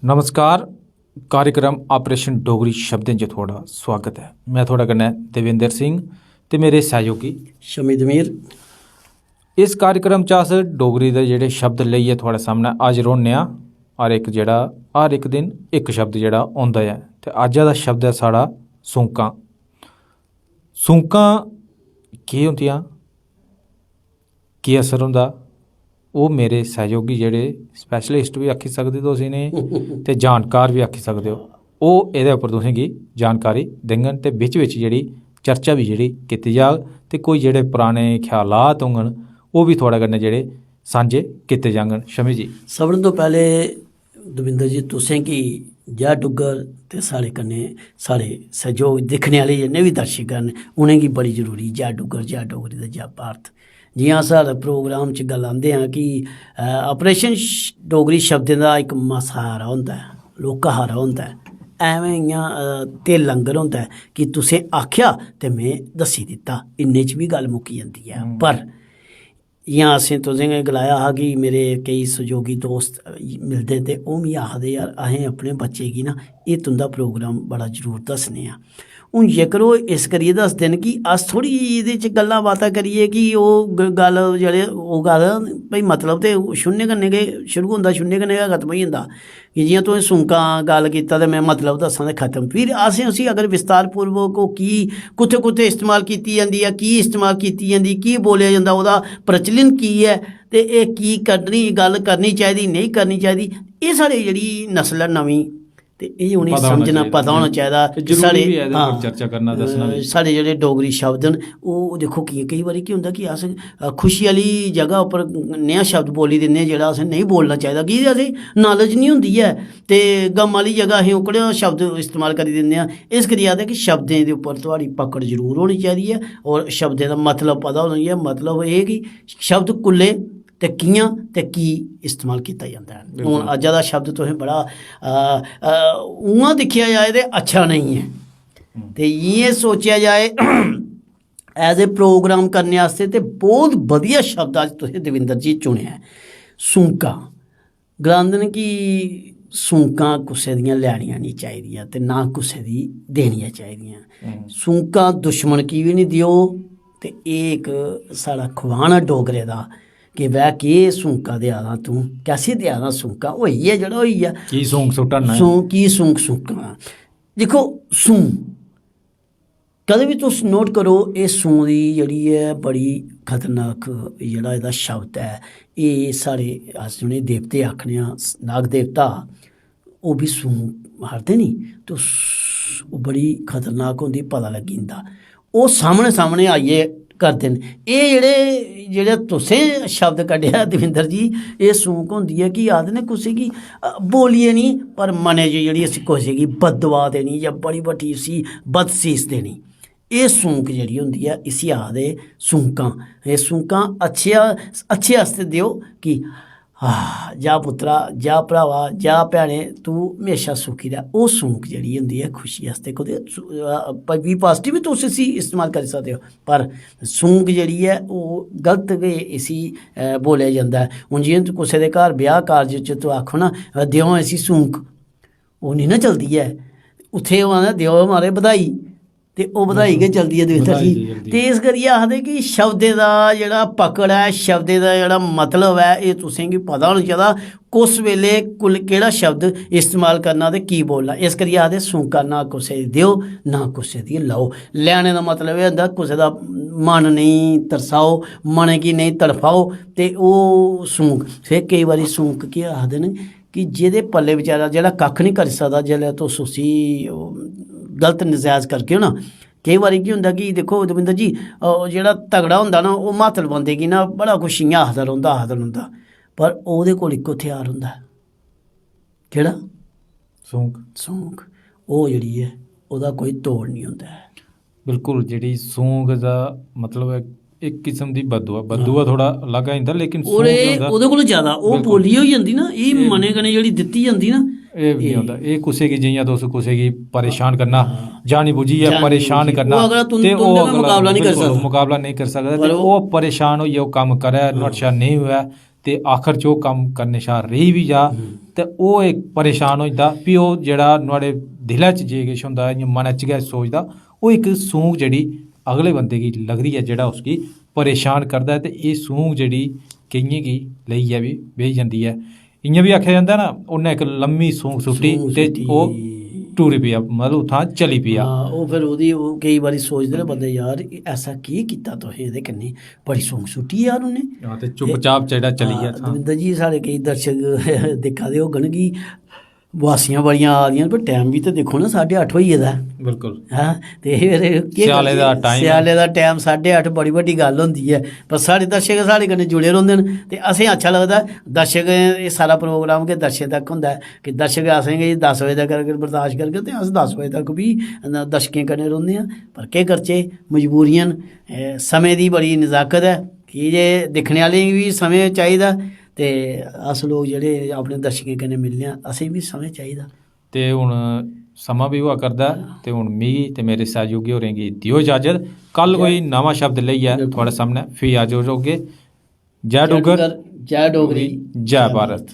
नमस्कार। कार्यक्रम ऑपरेशन डोगरी शब्दें च थोड़ा स्वागत है। मैं थोड़ा कन्नै देवेंद्र सिंह ते मेरे सहयोगी शमीद मीर। इस कार्यक्रम च अस डोगरी दे जेह्ड़े शब्द लेइयै थोड़े सामने हाजिर होन्ने आं। हर एक दिन इक शब्द जेह्ड़ा होंदा ऐ ते अज्ज दा शब्द है साढ़ा सूंकां। सूंकां केह् होंदियां, केह् असर होंदा, वो मेरे सहयोगी जेह्ड़े स्पैशलिस्ट भी आखी सकदे तुस इ'नें ते जानकार भी आखी सकदे हो, ओह् एह्दे उप्पर तुसें गी जानकारी देङन ते बिच जेह्ड़ी चर्चा भी जेह्ड़ी कीती जाग ते कोई जेह्ड़े पराने ख्यालात होङन ओह् भी थुआढ़े कन्नै जेह्ड़े सांझे कीते जाङन। शमी जी, सभनें तो पैह्ले दविंदर जी तुसें गी जै डुग्गर ते साढ़े कन्नै साढ़े सहयोग दिक्खने आह्ले जिन्ने भी दर्शक न उ'नेंगी बड़ी जरूरी जै डुग्गर जै डोगरी ते जै भारत। जियां साढ़े प्रोग्राम च गल्ल आंदे हैं कि ऑपरेशन डोगरी शब्दें दा इक मसाहारा होंदा है, लौह्का हारा होंदा है, एवें इ'यां ते लंगर होंदा है कि तुसें आखेआ ते में दस्सी दित्ता, इन्ने च भी गल्ल मुक्की जंदी है। पर जियां असें तुसें गी गलाया हा कि मेरे केईं सहयोगी दोस्त मिलदे ते ओह् मिगी आखदे यार असें अपने बच्चे गी ना एह् तुं'दा प्रोग्राम बड़ा जरूर दस्सने आं। हून जेकर ओह् इस करियै दसदे न कि अस थोह्ड़ी एह्दे च गल्लां बातां करिए कि ओह् गल्ल जेह्ड़े ओह् गल्ल भाई मतलब ते शून्य कन्नै गै शुरू होंदा, शून्य कन्नै गै खत्म होई जंदा। कि जियां तुसें सूंकां गल्ल कीता ते मैं मतलब दस्सां ते खत्म। फिर असें उसी अगर विस्तारपूर्वक ओह् की कुत्थें कुत्थें इस्तेमाल कीती जंदी ऐ, की इस्तेमाल कीती जंदी, की बोलेआ जंदा, ओह्दा प्रचलन की ऐ ते एह् की गल्ल करनी चाहिदी नेईं करनी चाहिदी, एह् साढ़ी जेह्ड़ी नस्ल है नमीं ते एह् उ'नेंगी समझना पता होना चाहिदा। साढ़े जेह्ड़े डोगरी शब्द न ओह् देखो केईं बारी केह् होंदा कि अस खुशी आह्ली जगह उप्पर नेहा शब्द बोली दिन्ने जेह्ड़ा असें नेईं बोलना चाहिदा कि असें नॉलेज नहीं होंदी है ते गम आह्ली जगह असें ओह्कड़े शब्द इस्तेमाल करी दिन्ने आं। इस करियै आखदे कि शब्दें दे उप्पर थोआड़ी पकड़ जरूर होनी चाहिदी है और शब्दें दा मतलब पता होना चाहिदा। मतलब एह् कि शब्द कुल्ले ते कि'यां ते की इस्तेमाल कीता जंदा है। हून अज्जा दा शब्द तुसें बड़ा उ'आं दिक्खेआ जाए ते अच्छा नहीं है ते इ'यां सोचेआ जाए एज ए प्रोग्राम करने आस्ते ते बहुत बधिया शब्द अज्ज तुसें दविंदर जी चुनेआ है। सूंकां गलांदे न कि सूंकां कुसै दियां लैनियां नहीं चाहिदियां ते ना कुसै दी देनियां चाहिदियां। सूंकां दुश्मन की भी नहीं देओ ते एह् इक साढ़ा खुआन है डोगरे दा कि वह केह् सूंका देआ दा तूं, कैसी देआ दा सूंका, होई गेआ जेह्ड़ा होई गेआ, की सूंक सुट्टना की सूंक सुट्टना। दिक्खो सूं कदें भी तुस नोट करो एह् सूं दी जेह्ड़ी ऐ बड़ी खतरनाक जेह्ड़ा एह्दा शब्द है। एह् साढ़े अस उ'नें देवते आखने आं, नाग देवता ओह् भी सूं मारदे नी तो ओह् बड़ी खतरनाक होंदी, पता लग्गी जंदा। ओह् सामने आइयै करदे न। एह् जेह्ड़े तुसें शब्द कड्ढेआ दविंदर जी, एह् सूंक होंदी है कि आखदे न कुसै गी बोलिए नहीं पर मनै च जेह्ड़ी असी कुसै गी बददुआ देनी जां बड़ी बड्डी उसी बदसीस देनी, एह् सूंक जेह्ड़ी होंदी ऐ इसी आखदे सूंकां। एह् सूंकां अच्छे आस्ते देओ कि जा पुत्तरा, जा भ्रावा, जा भैने, तू म्हेशा सुखी रह। ओह् सूंक जेह्ड़ी होंदी ऐ खुशी आस्ते बी पॉजिटिव बी तुस इसी इस्तेमाल करी सकदे हो, पर सूंक जेह्ड़ी ऐ ओह् गलत गै इसी बोलेआ जंदा है। हून जियां कुसै दे घर ब्याह कारज च तुस आखो ना देओ इसी सूंक, ओह् नहीं ना चलदी है। उत्थें ओह् आखदे देओ म्हाराज बधाई ते ओह् बधाई गै चलदी है दविंदर जी। ते इस करियै आखदे कि शब्दें दा जेह्ड़ा पकड़ है, शब्दें दा जेह्ड़ा मतलब है, एह् तुसें गी पता होना चाहिदा कुस वेले केह्ड़ा शब्द इस्तेमाल करना ते की बोलना। इस करियै आखदे सूंका ना कुसै गी देओ ना कुसै दी लाओ। लैने दा मतलब एह् होंदा कुसै दा मन नेईं तरसाओ, मनै गी नेईं तड़फाओ ते ओह् सूंक। फिर केईं बारी सूंक केह् आखदे न कि जेह्दे पल्ले बेचारा जेह्ड़ा कक्ख नहीं करी सकदा, जेल्लै तुस उसी गलत नजायज़ करगे ना, केईं बारी केह् होंदा कि दिक्खो दविंदर जी जेह्ड़ा तगड़ा होंदा ना ओह् म्हातल बंदे गी ना बड़ा कुछ इ'यां आखदा रौंह्दा, पर ओह्दे कोल इक्को हथियार होंदा है, केह्ड़ा? सूंक। ओह् जेह्ड़ी ऐ ओह्दा कोई तोड़ नहीं होंदा है। बिल्कुल, जेह्ड़ी सूंक दा मतलब है इक किस्म दी बददुआ थोड़ा अलग आई जंदा, लेकिन ओह्दे कोल ज्यादा ओह् बोली होई जंदी ना, एह् मनै कन्नै जेह्ड़ी दित्ती जंदी ना, एह् नहीं होंदा। एह् कुसै गी जियां तुस कुसै गी परेशान करना, जानी बुझियै परेशान करना ते ओह् मुकाबला नहीं करी सकदा ते ओह् परेशान होइयै ओह् कम्म करै, नुहाड़े शा नेईं होऐ ते आखर च ओह् कम्म करने शा रेही बी जा ते ओह् इक परेशान होई जंदा फ्ही ओह् जेह्ड़ा नुहाड़े दिलै च जे किश होंदा इ'यां मनै च गै सोचदा ओह् इक सूंक जेह्ड़ी अगले बंदे गी लगदी ऐ जेह्ड़ा उसगी परेशान करदा ऐ ते एह् सूंक जेह्ड़ी केइयें गी लेइयै बी बेही जंदी ऐ। इ'यां बी आखेआ जंदा ना उन्नै इक लम्मी सूंक सुट्टी ते ओह् टुरी पेआ मतलब उत्थां चली पेआ। हाँ ओह् फिर ओह्दी ओह् केईं बारी सोचदे ना बंदे यार ऐसा केह् कीता तुसें एह्दे कन्नै बड़ी सूंक सुट्टी यार उन्नै। हां ते चुपचाप जेह्ड़ा चली गेआ इत्थां। दविंदर जी साढ़े केईं दर्शक दिक्खा दे होङन कि बासियां बड़ियां आ दियां पर टैम बी ते दिक्खो ना 8:30 होई गेदा ऐ। बिल्कुल हैं ते फिर केह् स्याले दा टाइम ऐ। स्याले दा टाइम 8:30 बड़ी बड्डी गल्ल होंदी ऐ पर साढ़े दर्शक साढ़े कन्नै जुड़े रौंह्दे न ते असेंगी अच्छा लगदा ऐ। दर्शक एह् सारा प्रोग्राम गै दर्शक तक होंदा ऐ कि दर्शक असेंगी 10 बजे तक अगर बर्दाश्त करगे ते अस 10 बजे तक बी दर्शकें कन्नै रौंह्दे आं। पर केह् करचै मजबूरियां न समें दी बड़ी नज़ाकत ऐ की जे दिक्खने आह्लें गी भी समें चाहिदा ते अस लोग जेह्ड़े अपने दर्शकें कन्नै मिलने आं असेंगी बी समें चाहिदा। ते हून समां बी होआ करदा ऐ ते हून मिगी ते मेरे सैहयोगी होरें गी देओ इजाजत। कल कोई नमां शब्द लेइयै थुआढ़े सामनै फ्ही हाजर होगे। जय डुग्गर जय डोगरी जय भारत।